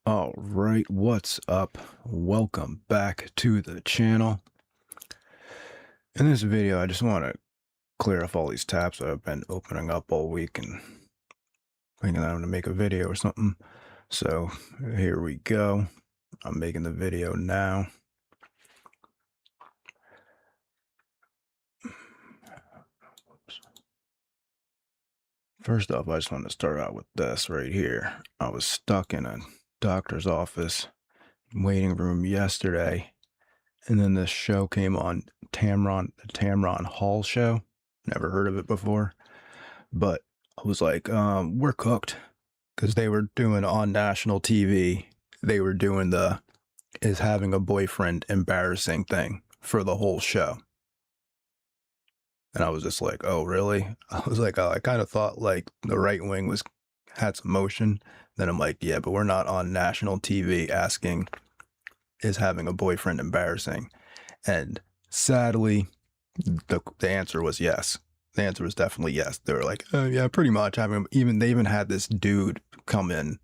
All right, what's up? Welcome back to the channel. In this video, I just want to clear off all these tabs that I've been opening up all week and thinking that I'm going to make a video or something. So here we go. I'm making the video now. First off, I just want to start out with this right here. I was stuck in a doctor's office waiting room yesterday, and then this show came on, the Tamron Hall show. Never heard of it before, but I was like, we're cooked, because they were doing on national TV. They were doing the is having a boyfriend embarrassing thing for the whole show. And I was just like, oh, really? I was like, I kind of thought like the right wing had some motion. Then I'm like, yeah, but we're not on national TV asking, is having a boyfriend embarrassing? And sadly, the answer was yes. The answer was definitely yes. They were like, oh yeah, pretty much. They even had this dude come in,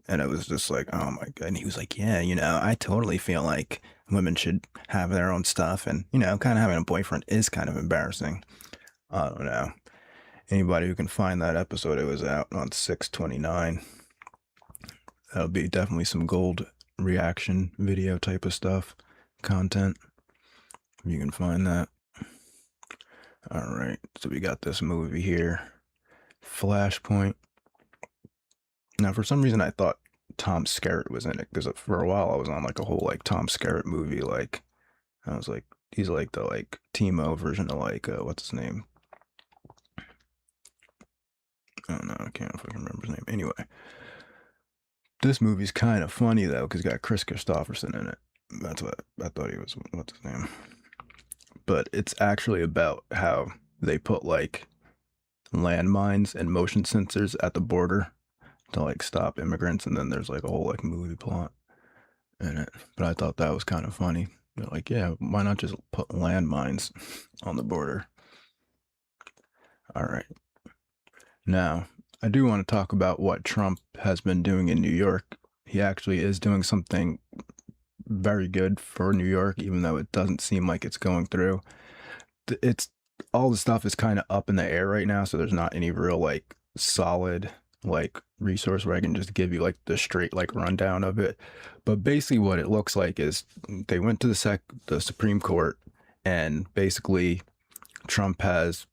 and it was just like, oh my god. And he was like, yeah, I totally feel like women should have their own stuff, and kind of having a boyfriend is kind of embarrassing. I don't know. Anybody who can find that episode, it was out on 6/29. That'll be definitely some gold reaction video type of stuff, content. You can find that. All right, so we got this movie here, Flashpoint. Now, for some reason, I thought Tom Skerritt was in it, because for a while I was on like a whole like Tom Skerritt movie. Like, I was like, he's like the like Timo version of like what's his name? I don't know. I can't fucking remember his name. Anyway, this movie's kind of funny though, because it's got Chris Christopherson in it. That's what I thought he was. What's his name? But it's actually about how they put like landmines and motion sensors at the border to like stop immigrants, and then there's like a whole like movie plot in it. But I thought that was kind of funny. They're like, yeah, why not just put landmines on the border? All right. Now, I do want to talk about what Trump has been doing in New York. He actually is doing something very good for New York, even though it doesn't seem like it's going through. It's all the stuff is kind of up in the air right now, so there's not any real like solid like resource where I can just give you like the straight like rundown of it. But basically what it looks like is they went to the Supreme Court, and basically Trump has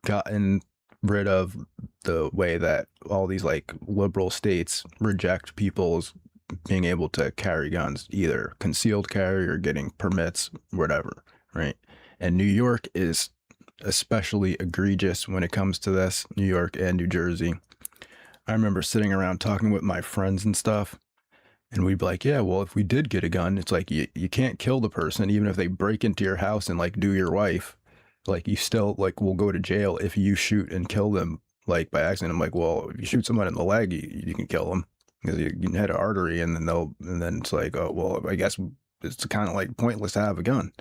gotten rid of the way that all these like liberal states reject people's being able to carry guns, either concealed carry or getting permits, whatever, right? And New York is especially egregious when it comes to this, New York and New Jersey. I remember sitting around talking with my friends and stuff, and we'd be like, yeah, well, if we did get a gun, it's like you can't kill the person, even if they break into your house and like do your wife. Like, you still like will go to jail if you shoot and kill them like by accident. I'm like, well, if you shoot someone in the leg, you can kill them because you can hit an artery, and then it's like, oh well, I guess it's kind of like pointless to have a gun.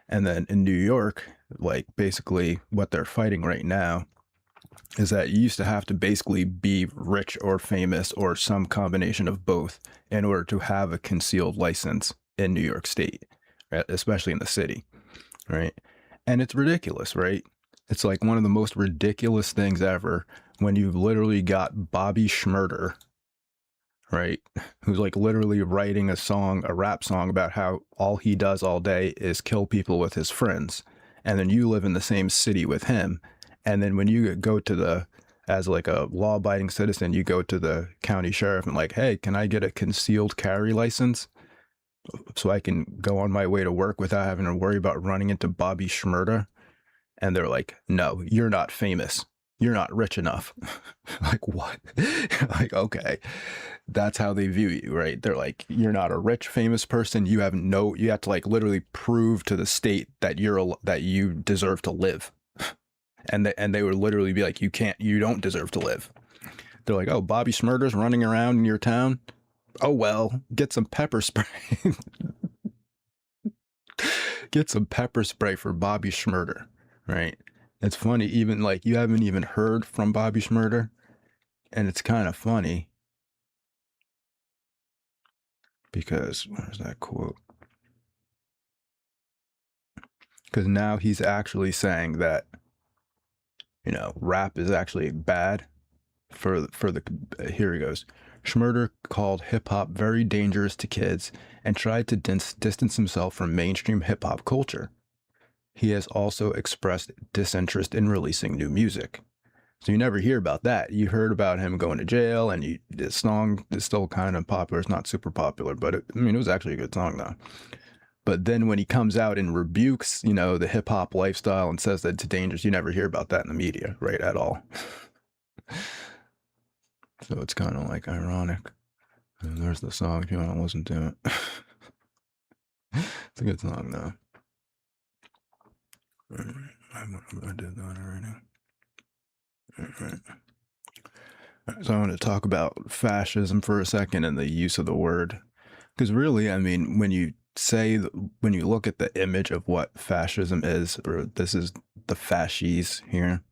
And then in New York, like basically what they're fighting right now is that you used to have to basically be rich or famous or some combination of both in order to have a concealed license in New York State, right? Especially in the city, right? And it's ridiculous, right? It's like one of the most ridiculous things ever when you've literally got Bobby Schmurder, right? Who's like literally writing a rap song about how all he does all day is kill people with his friends. And then you live in the same city with him. And then when you go as like a law abiding citizen, you go to the county sheriff and like, hey, can I get a concealed carry license so I can go on my way to work without having to worry about running into Bobby Schmurder? And they're like, no, you're not famous. You're not rich enough. Like, what? Like, okay, that's how they view you, right? They're like, you're not a rich, famous person. You have to like literally prove to the state that that you deserve to live. And they would literally be like, you don't deserve to live. They're like, oh, Bobby Smurder's running around in your town. Oh, well, get some pepper spray. Get some pepper spray for Bobby Schmurder, right? It's funny, even like you haven't even heard from Bobby Schmurder, and it's kind of funny because where's that quote? Because now he's actually saying that, rap is actually bad for the here he goes. Schmurder called hip hop very dangerous to kids and tried to distance himself from mainstream hip hop culture. He has also expressed disinterest in releasing new music. So you never hear about that. You heard about him going to jail, and this song is still kind of popular. It's not super popular, but it was actually a good song though. But then when he comes out and rebukes, the hip hop lifestyle and says that it's dangerous, you never hear about that in the media, right? At all. So it's kind of like ironic. And there's the song if you want to listen to it. It's a good song though. I did that already. Alright. So I want to talk about fascism for a second and the use of the word. Because really, when you look at the image of what fascism is, or this is the fasces here,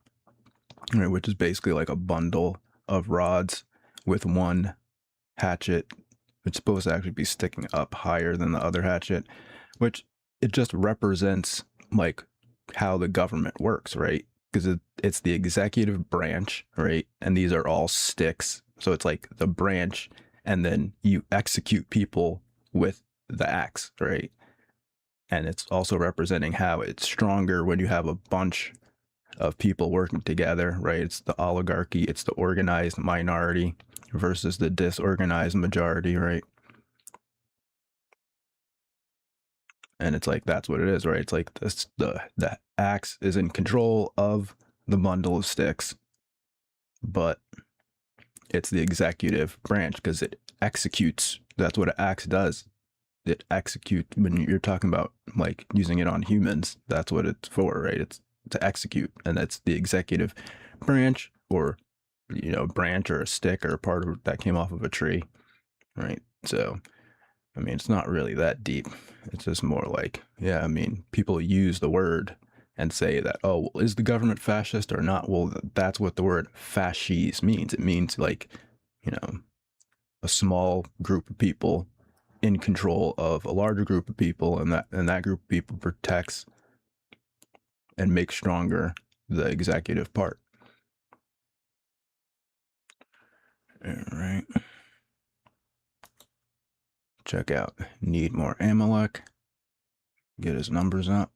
right, which is basically like a bundle of rods with one hatchet. It's supposed to actually be sticking up higher than the other hatchet, which it just represents like how the government works, right? Because it's the executive branch, right? And these are all sticks. So it's like the branch, and then you execute people with the axe, right? And it's also representing how it's stronger when you have a bunch of people working together, right? It's the oligarchy, it's the organized minority versus the disorganized majority, right? And it's like that's what it is, right? It's like this, the axe is in control of the bundle of sticks, but it's the executive branch because it executes. That's what an axe does. It executes. When you're talking about like using it on humans, that's what it's for, right? It's to execute, and that's the executive branch, or branch or a stick or a part of that came off of a tree, right? So it's not really that deep. It's just more like, yeah, people use the word and say that, oh, well, is the government fascist or not? Well, that's what the word fasces means. It means like, a small group of people in control of a larger group of people, and that group of people protects and makes stronger the executive part. All right. Check out Need More Amalek. Get his numbers up.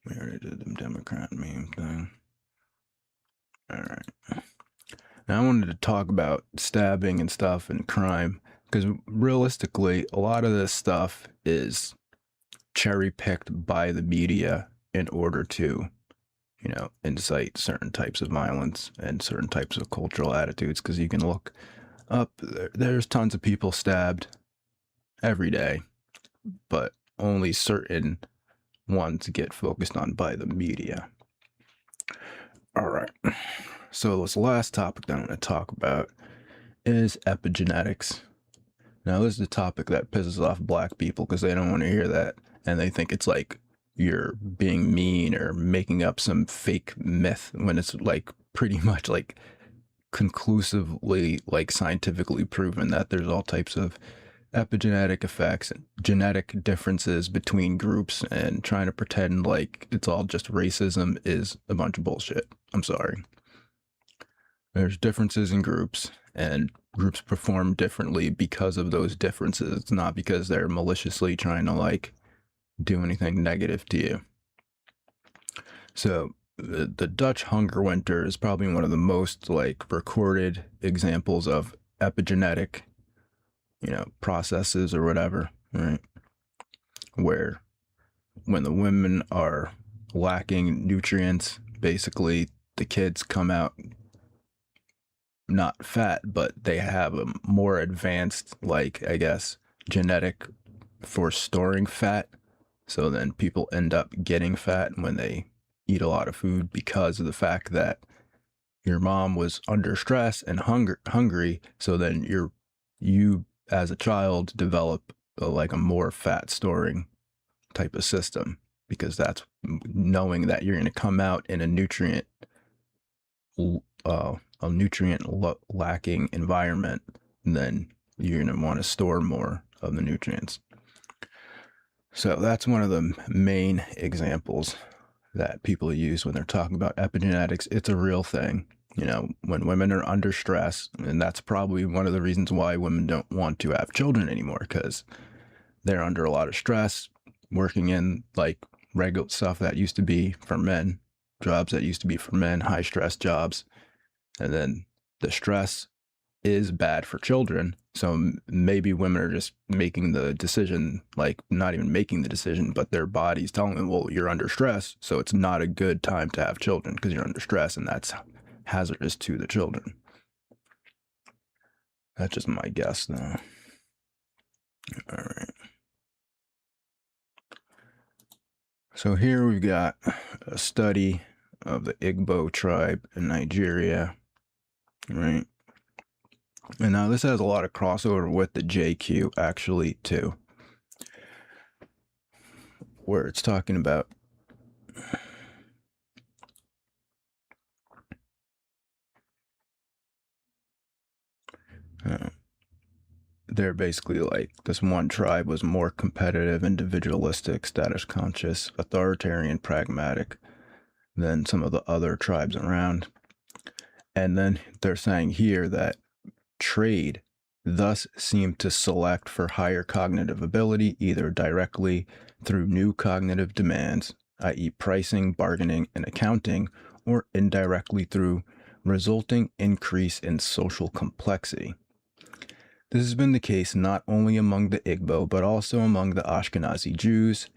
We already did the Democrat meme thing. All right. Now I wanted to talk about stabbing and stuff and crime, because realistically, a lot of this stuff is cherry picked by the media in order to, incite certain types of violence and certain types of cultural attitudes. Because you can look up, there's tons of people stabbed every day, but only certain ones get focused on by the media. All right. So this last topic that I'm going to talk about is epigenetics. Now, this is a topic that pisses off black people because they don't want to hear that, and they think it's like you're being mean or making up some fake myth, when it's like pretty much like conclusively like scientifically proven that there's all types of epigenetic effects and genetic differences between groups, and trying to pretend like it's all just racism is a bunch of bullshit. I'm sorry. There's differences in groups, and groups perform differently because of those differences. It's not because they're maliciously trying to like do anything negative to you. So the Dutch hunger winter is probably one of the most like recorded examples of epigenetic, processes or whatever, right? Where when the women are lacking nutrients, basically the kids come out not fat, but they have a more advanced, like, I guess, genetic for storing fat. So then people end up getting fat when they eat a lot of food, because of the fact that your mom was under stress and hungry. So then you as a child develop like a more fat storing type of system, because that's knowing that you're going to come out in a nutrient a nutrient lacking environment, then you're going to want to store more of the nutrients. So that's one of the main examples that people use when they're talking about epigenetics. It's a real thing. When women are under stress, and that's probably one of the reasons why women don't want to have children anymore, because they're under a lot of stress, working in like regular stuff that used to be for men, jobs that used to be for men, high stress jobs. And then the stress is bad for children. So maybe women are just making the decision, like not even making the decision, but their body's telling them, well, you're under stress, so it's not a good time to have children because you're under stress, and that's hazardous to the children. That's just my guess, though. All right. So here we've got a study of the Igbo tribe in Nigeria, right? And now this has a lot of crossover with the JQ, actually, too, where it's talking about they're basically like, this one tribe was more competitive, individualistic, status conscious, authoritarian, pragmatic than some of the other tribes around. And then they're saying here that trade thus seemed to select for higher cognitive ability, either directly through new cognitive demands, i.e. pricing, bargaining, and accounting, or indirectly through resulting increase in social complexity. This has been the case not only among the Igbo, but also among the Ashkenazi Jews,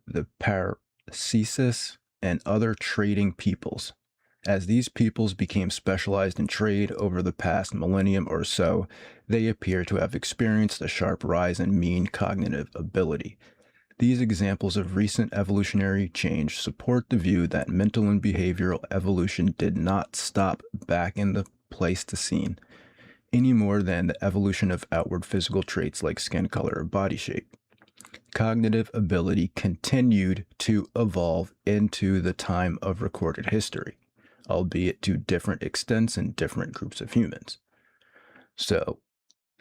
the Parsesis, and other trading peoples. As these peoples became specialized in trade over the past millennium or so, they appear to have experienced a sharp rise in mean cognitive ability. These examples of recent evolutionary change support the view that mental and behavioral evolution did not stop back in the Pleistocene, any more than the evolution of outward physical traits like skin color or body shape. Cognitive ability continued to evolve into the time of recorded history, albeit to different extents in different groups of humans. So,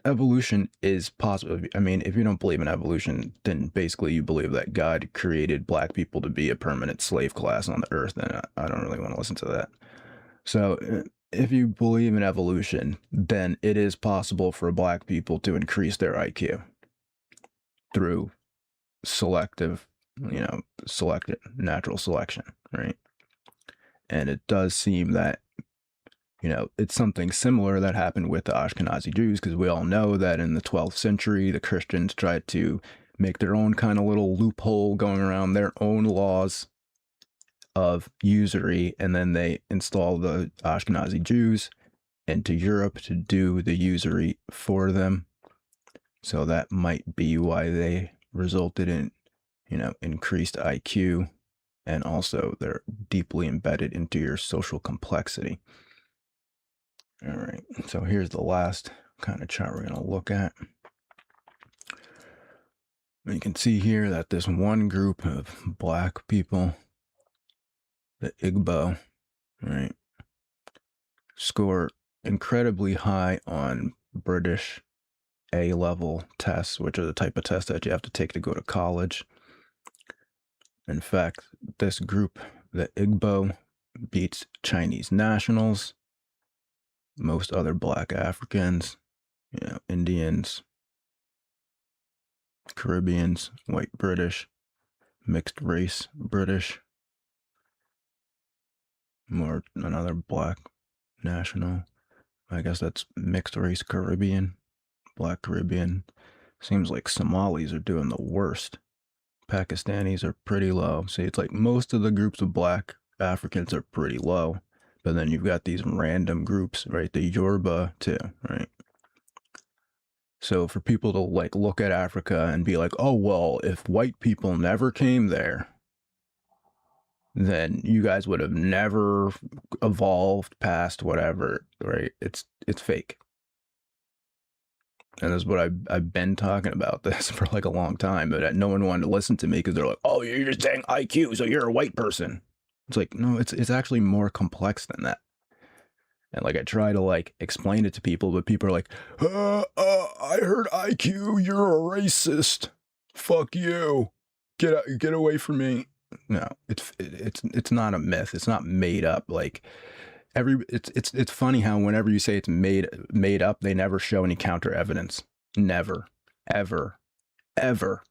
evolution is possible. I mean, if you don't believe in evolution, then basically you believe that God created black people to be a permanent slave class on the earth, then I don't really want to listen to that. So, if you believe in evolution, then it is possible for black people to increase their IQ through selective natural selection, right? And it does seem that, it's something similar that happened with the Ashkenazi Jews, because we all know that in the 12th century, the Christians tried to make their own kind of little loophole going around their own laws of usury, and then they installed the Ashkenazi Jews into Europe to do the usury for them. So that might be why they resulted in, increased IQ, and also they're deeply embedded into your social complexity. All right, so here's the last kind of chart we're going to look at. You can see here that this one group of black people, the Igbo, right, score incredibly high on British A-level tests, which are the type of tests that you have to take to go to college. In fact, this group, the Igbo, beats Chinese nationals, most other black Africans, Indians, Caribbeans, white British, mixed race British, more another black national. I guess that's mixed race Caribbean, black Caribbean. Seems like Somalis are doing the worst. Pakistanis are pretty low. See, it's like most of the groups of black Africans are pretty low. But then you've got these random groups, right? The Yoruba too, right? So for people to like look at Africa and be like, oh, well, if white people never came there, then you guys would have never evolved past whatever, right? It's fake. And that's what I've been talking about this for like a long time, but no one wanted to listen to me because they're like, oh, you're just saying IQ, so you're a white person. It's like, no, it's actually more complex than that. And like I try to like explain it to people, but people are like, I heard IQ, you're a racist. Fuck you. Get away from me. No, it's not a myth. It's not made up. Like it's funny how whenever you say it's made up, they never show any counter evidence. Never, ever, ever,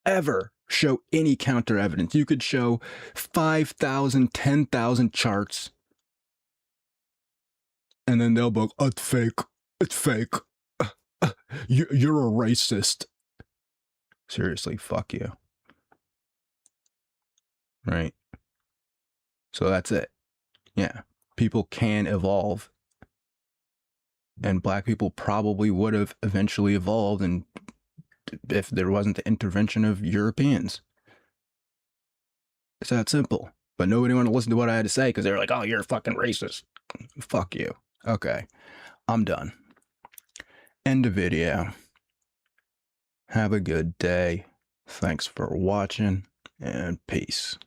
ever show any counter evidence. You could show 5,000, 10,000 charts, and then they'll go, oh, it's fake. It's fake. You're a racist. Seriously, fuck you. Right? So that's it. Yeah. People can evolve. And black people probably would have eventually evolved and if there wasn't the intervention of Europeans. It's that simple. But nobody wanted to listen to what I had to say because they were like, oh, you're a fucking racist. Fuck you. Okay. I'm done. End of video. Have a good day. Thanks for watching and peace.